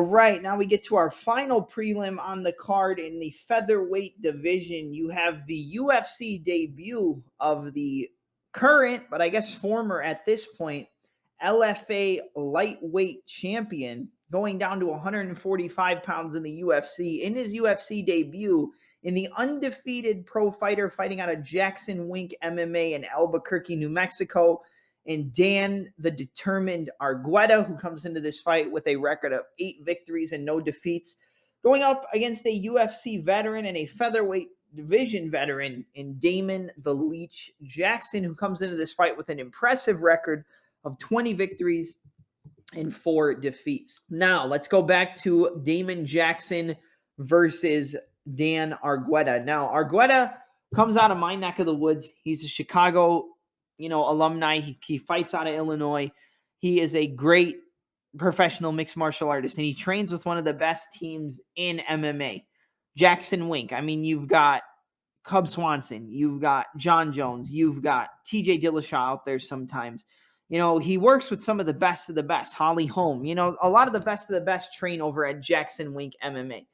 All right, now we get to our final prelim on the card in the featherweight division. You have the UFC debut of the current, but I guess former at this point, LFA lightweight champion, going down to 145 pounds in the UFC. In his UFC debut, in the undefeated pro fighter fighting out of Jackson Wink MMA in Albuquerque, New Mexico, and Dan, the determined Arguetta, who comes into this fight with a record of 8 victories and no defeats, going up against a UFC veteran and a featherweight division veteran in Damon the Leech Jackson, who comes into this fight with an impressive record of 20 victories and 4 defeats. Now, let's go back to Damon Jackson versus Dan Arguetta. Now, Arguetta comes out of my neck of the woods. He's a Chicago alumni. He fights out of Illinois. He is a great professional mixed martial artist, and he trains with one of the best teams in MMA, Jackson Wink. I mean, you've got Cub Swanson, you've got John Jones, you've got TJ Dillashaw out there sometimes. He works with some of the best, Holly Holm. A lot of the best train over at Jackson Wink MMA.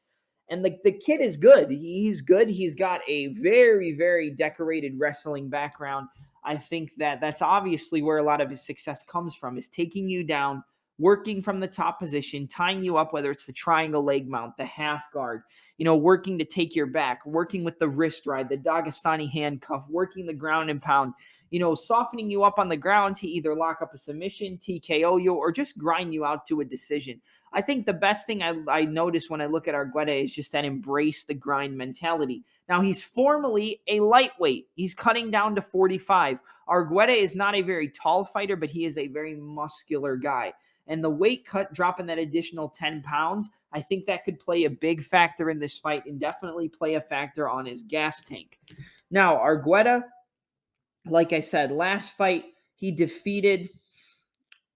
And the kid is good. He's good. He's got a very, very decorated wrestling background. I think that's obviously where a lot of his success comes from, is taking you down, working from the top position, tying you up, whether it's the triangle leg mount, the half guard, working to take your back, working with the wrist ride, the Dagestani handcuff, working the ground and pound, softening you up on the ground to either lock up a submission, TKO you, or just grind you out to a decision. I think the best thing I notice when I look at Arguetta is just that embrace the grind mentality. Now, he's formally a lightweight. He's cutting down to 45. Arguetta is not a very tall fighter, but he is a very muscular guy. And the weight cut, dropping that additional 10 pounds, I think that could play a big factor in this fight and definitely play a factor on his gas tank. Now, Arguetta, like I said, last fight, he defeated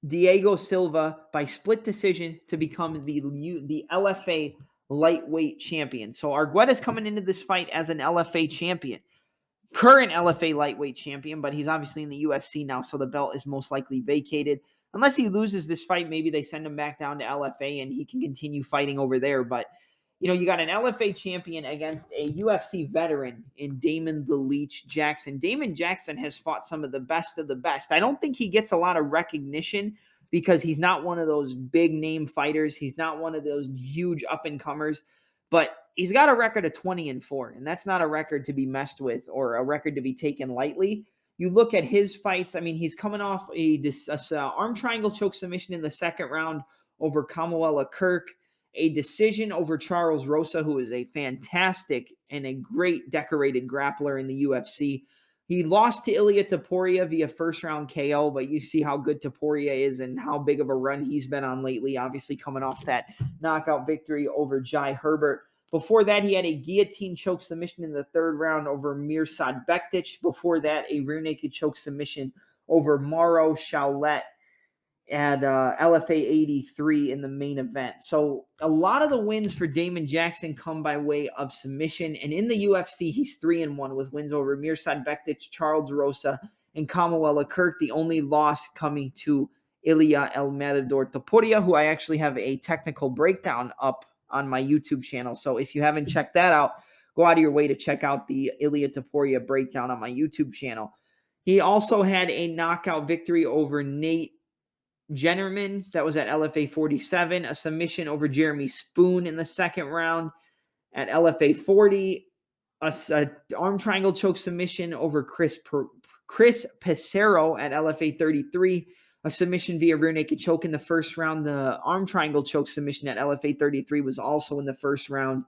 Diego Silva by split decision to become the LFA lightweight champion. So Arguetta's coming into this fight as an LFA champion, current LFA lightweight champion, but he's obviously in the UFC now, so the belt is most likely vacated. Unless he loses this fight, maybe they send him back down to LFA and he can continue fighting over there. But, you got an LFA champion against a UFC veteran in Damon the Leech Jackson. Damon Jackson has fought some of the best of the best. I don't think he gets a lot of recognition because he's not one of those big name fighters. He's not one of those huge up-and-comers. But he's got a record of 20-4, and that's not a record to be messed with or a record to be taken lightly. You look at his fights, I mean, he's coming off a arm triangle choke submission in the second round over Kamuela Kirk, a decision over Charles Rosa, who is a fantastic and a great decorated grappler in the UFC. He lost to Ilia Topuria via first-round KO, but you see how good Topuria is and how big of a run he's been on lately, obviously coming off that knockout victory over Jai Herbert. Before that, he had a guillotine choke submission in the third round over Mirsad Bektic. Before that, a rear naked choke submission over Mauro Chaulet at LFA 83 in the main event. So a lot of the wins for Damon Jackson come by way of submission. And in the UFC, he's 3-1 with wins over Mirsad Bektic, Charles Rosa, and Kamuela Kirk. The only loss coming to Ilia El Matador Topuria, who I actually have a technical breakdown up on my YouTube channel. So if you haven't checked that out, go out of your way to check out the Ilia Topuria breakdown on my YouTube channel. He also had a knockout victory over Nate Jennerman. That was at LFA 47. A submission over Jeremy Spoon in the second round at LFA 40. A arm triangle choke submission over Chris Pesero at LFA 33. A submission via rear naked choke in the first round. The arm triangle choke submission at LFA 33 was also in the first round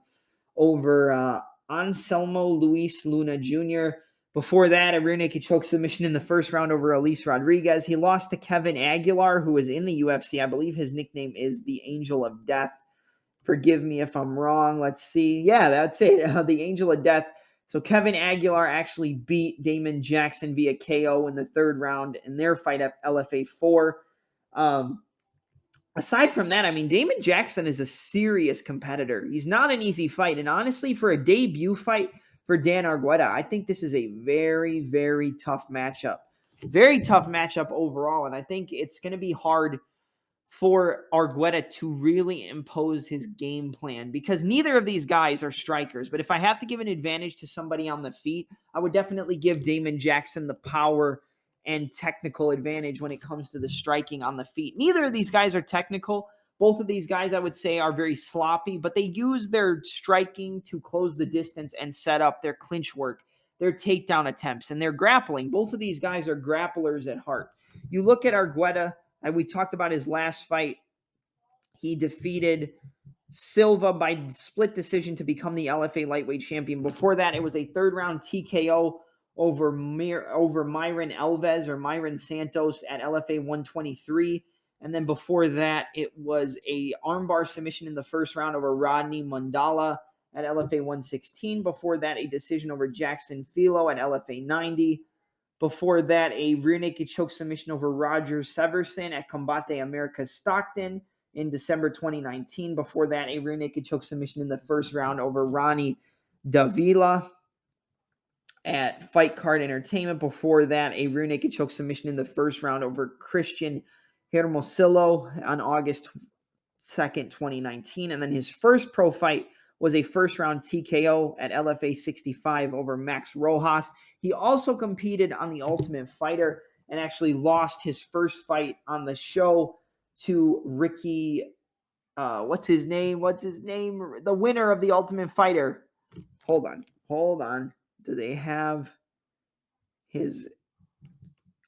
over Anselmo Luis Luna Jr. Before that, a rear naked choke submission in the first round over Elise Rodriguez. He lost to Kevin Aguilar, who is in the UFC. I believe his nickname is the Angel of Death. Forgive me if I'm wrong. Let's see. Yeah, that's it. The Angel of Death. So Kevin Aguilar actually beat Damon Jackson via KO in the third round in their fight at LFA 4. Aside from that, I mean, Damon Jackson is a serious competitor. He's not an easy fight. And honestly, for a debut fight for Dan Arguetta, I think this is a very, very tough matchup. Very tough matchup overall. And I think it's going to be hard for Arguetta to really impose his game plan, because neither of these guys are strikers. But if I have to give an advantage to somebody on the feet, I would definitely give Damon Jackson the power and technical advantage when it comes to the striking on the feet. Neither of these guys are technical. Both of these guys, I would say, are very sloppy, but they use their striking to close the distance and set up their clinch work, their takedown attempts, and their grappling. Both of these guys are grapplers at heart. You look at Arguetta, and we talked about his last fight. He defeated Silva by split decision to become the LFA lightweight champion. Before that, it was a third-round TKO over Myron Alves or Myron Santos at LFA 123. And then before that, it was a armbar submission in the first round over Rodney Mundala at LFA 116. Before that, a decision over Jackson Filo at LFA 90. Before that, a rear naked choke submission over Roger Severson at Combate America Stockton in December 2019. Before that, a rear naked choke submission in the first round over Ronnie Davila at Fight Card Entertainment. Before that, a rear naked choke submission in the first round over Christian Hermosillo on August 2nd, 2019. And then his first pro fight was a first-round TKO at LFA 65 over Max Rojas. He also competed on The Ultimate Fighter and actually lost his first fight on the show to Ricky, what's his name? The winner of The Ultimate Fighter. Hold on. Do they have his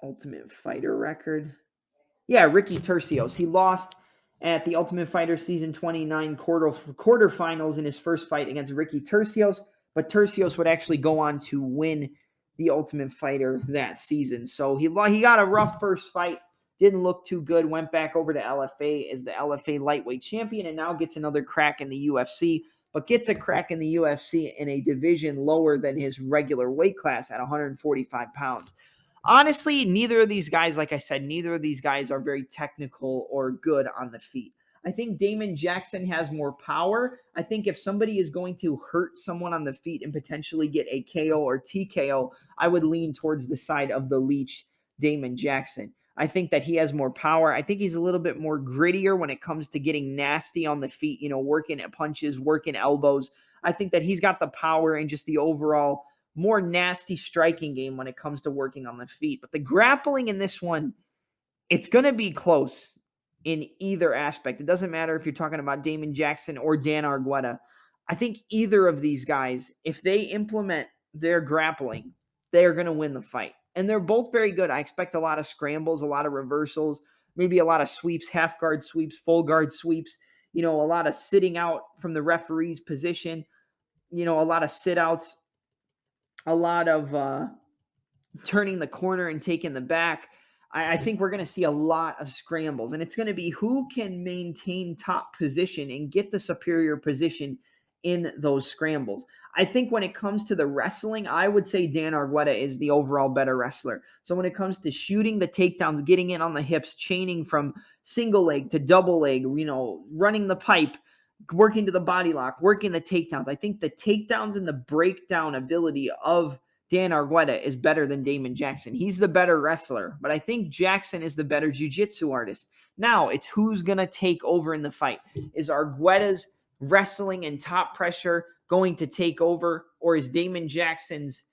Ultimate Fighter record? Yeah, Ricky Tercios. He lost at the Ultimate Fighter Season 29 quarterfinals in his first fight against Ricky Tercios, but Tercios would actually go on to win the Ultimate Fighter that season. So he got a rough first fight, didn't look too good, went back over to LFA as the LFA lightweight champion, and now gets another crack in the UFC, but gets a crack in the UFC in a division lower than his regular weight class at 145 pounds. Honestly, neither of these guys, like I said, neither of these guys are very technical or good on the feet. I think Damon Jackson has more power. I think if somebody is going to hurt someone on the feet and potentially get a KO or TKO, I would lean towards the side of the leech, Damon Jackson. I think that he has more power. I think he's a little bit more grittier when it comes to getting nasty on the feet, working at punches, working elbows. I think that he's got the power and just the overall more nasty striking game when it comes to working on the feet. But the grappling in this one, it's going to be close in either aspect. It doesn't matter if you're talking about Damon Jackson or Dan Arguetta. I think either of these guys, if they implement their grappling, they are going to win the fight. And they're both very good. I expect a lot of scrambles, a lot of reversals, maybe a lot of sweeps, half guard sweeps, full guard sweeps, a lot of sitting out from the referee's position, a lot of sit outs, a lot of turning the corner and taking the back. I think we're going to see a lot of scrambles, and it's going to be who can maintain top position and get the superior position in those scrambles. I think when it comes to the wrestling, I would say Dan Arguetta is the overall better wrestler. So when it comes to shooting the takedowns, getting in on the hips, chaining from single leg to double leg, running the pipe, working to the body lock, working the takedowns, I think the takedowns and the breakdown ability of Dan Arguetta is better than Damon Jackson. He's the better wrestler, but I think Jackson is the better jiu-jitsu artist. Now, it's who's going to take over in the fight. Is Arguetta's wrestling and top pressure going to take over, or is Damon Jackson's,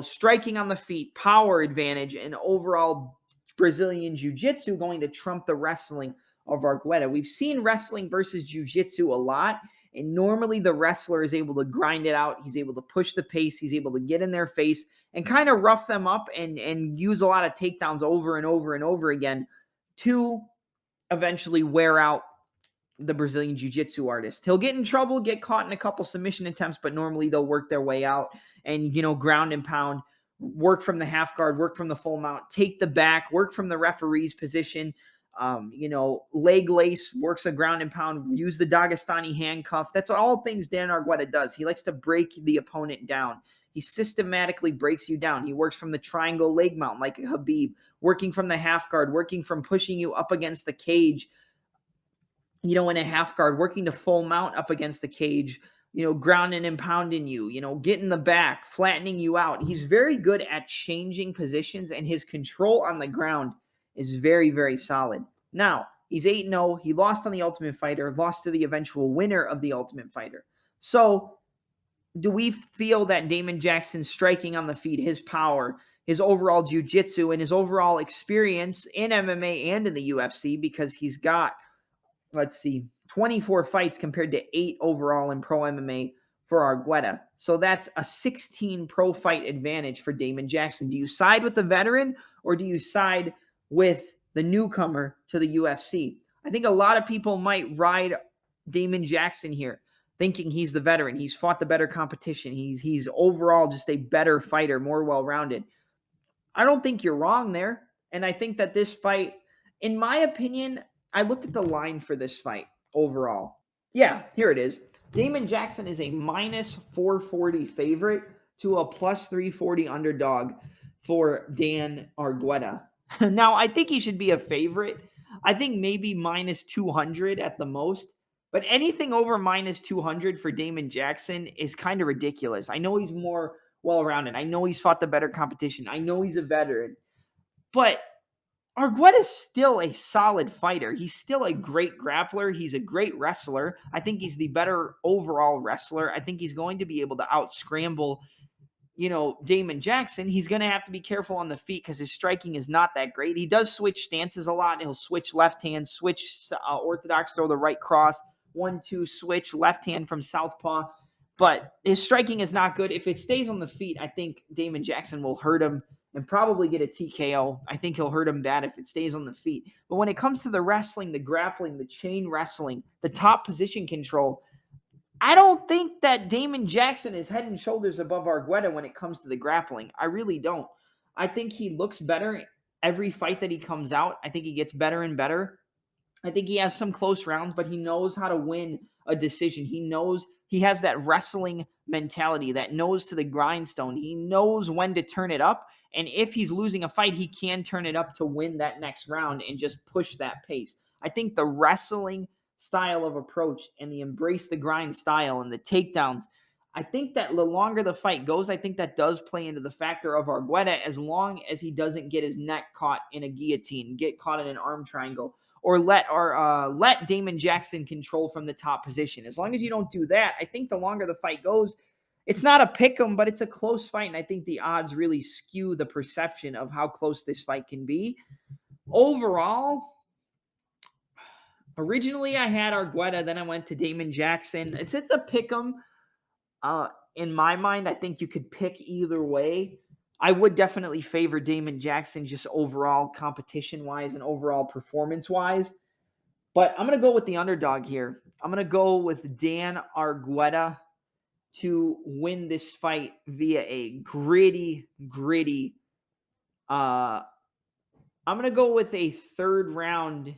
striking on the feet, power advantage, and overall Brazilian jiu-jitsu going to trump the wrestling of Arguetta? We've seen wrestling versus jiu-jitsu a lot, and normally the wrestler is able to grind it out. He's able to push the pace. He's able to get in their face and kind of rough them up and use a lot of takedowns over and over and over again to eventually wear out the Brazilian jiu-jitsu artist. He'll get in trouble, get caught in a couple submission attempts, but normally they'll work their way out and, ground and pound, work from the half guard, work from the full mount, take the back, work from the referee's position, leg lace, works a ground and pound, use the Dagestani handcuff. That's all things Dan Arguetta does. He likes to break the opponent down. He systematically breaks you down. He works from the triangle leg mount like Habib, working from the half guard, working from pushing you up against the cage, in a half guard, working to full mount up against the cage, grounding and pounding you, getting the back, flattening you out. He's very good at changing positions, and his control on the ground is very, very solid. Now, He's 8-0. He lost on the Ultimate Fighter, lost to the eventual winner of the Ultimate Fighter. So do we feel that Damon Jackson's striking on the feet, his power, his overall jiu-jitsu, and his overall experience in MMA and in the UFC, because he's got, 24 fights compared to 8 overall in pro MMA for Arguetta. So that's a 16 pro fight advantage for Damon Jackson. Do you side with the veteran or do you side with the newcomer to the UFC? I think a lot of people might ride Damon Jackson here, thinking he's the veteran. He's fought the better competition. He's overall just a better fighter, more well-rounded. I don't think you're wrong there. And I think that this fight, in my opinion, I looked at the line for this fight overall. Yeah, here it is. Damon Jackson is a minus 440 favorite to a plus 340 underdog for Dan Arguetta. Now, I think he should be a favorite. I think maybe minus 200 at the most. But anything over minus 200 for Damon Jackson is kind of ridiculous. I know he's more well-rounded. I know he's fought the better competition. I know he's a veteran. But Arguetta's still a solid fighter. He's still a great grappler. He's a great wrestler. I think he's the better overall wrestler. I think he's going to be able to out-scramble, Damon Jackson. He's going to have to be careful on the feet because his striking is not that great. He does switch stances a lot. He'll switch left hand, switch orthodox, throw the right cross, 1-2 switch, left hand from southpaw. But his striking is not good. If it stays on the feet, I think Damon Jackson will hurt him and probably get a TKO. I think he'll hurt him bad if it stays on the feet. But when it comes to the wrestling, the grappling, the chain wrestling, the top position control, I don't think that Damon Jackson is head and shoulders above Arguetta when it comes to the grappling. I really don't. I think he looks better every fight that he comes out. I think he gets better and better. I think he has some close rounds, but he knows how to win a decision. He has that wrestling mentality, that nose to the grindstone. He knows when to turn it up. And if he's losing a fight, he can turn it up to win that next round and just push that pace. I think the wrestling style of approach and the embrace the grind style and the takedowns, I think that the longer the fight goes, I think that does play into the factor of Arguetta, as long as he doesn't get his neck caught in a guillotine, get caught in an arm triangle, or let Damon Jackson control from the top position. As long as you don't do that, I think the longer the fight goes, it's not a pick 'em, but it's a close fight, and I think the odds really skew the perception of how close this fight can be. Overall, originally I had Arguetta, then I went to Damon Jackson. It's a pick 'em. In my mind, I think you could pick either way. I would definitely favor Damon Jackson just overall competition-wise and overall performance-wise. But I'm going to go with the underdog here. I'm going to go with Dan Arguetta to win this fight via a gritty. I'm going to go with a third round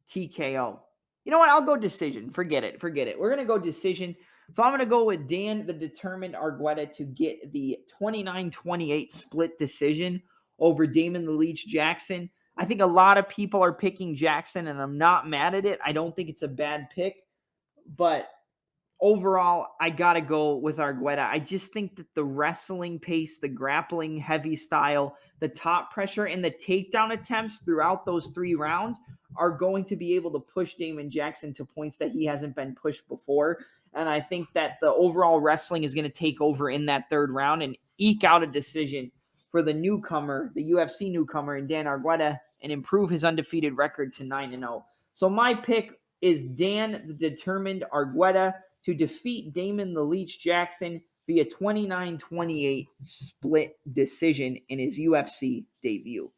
TKO. You know what? I'll go decision. Forget it. We're going to go decision. So I'm going to go with Dan the Determined Arguetta to get the 29-28 split decision over Damon the Leech Jackson. I think a lot of people are picking Jackson, and I'm not mad at it. I don't think it's a bad pick. But overall, I got to go with Arguetta. I just think that the wrestling pace, the grappling heavy style, the top pressure, and the takedown attempts throughout those 3 rounds are going to be able to push Damon Jackson to points that he hasn't been pushed before. And I think that the overall wrestling is going to take over in that 3rd round and eke out a decision for the newcomer, the UFC newcomer in Dan Arguetta, and improve his undefeated record to 9-0. So my pick is Dan the Determined Arguetta to defeat Damon the Leech Jackson via 29-28 split decision in his UFC debut.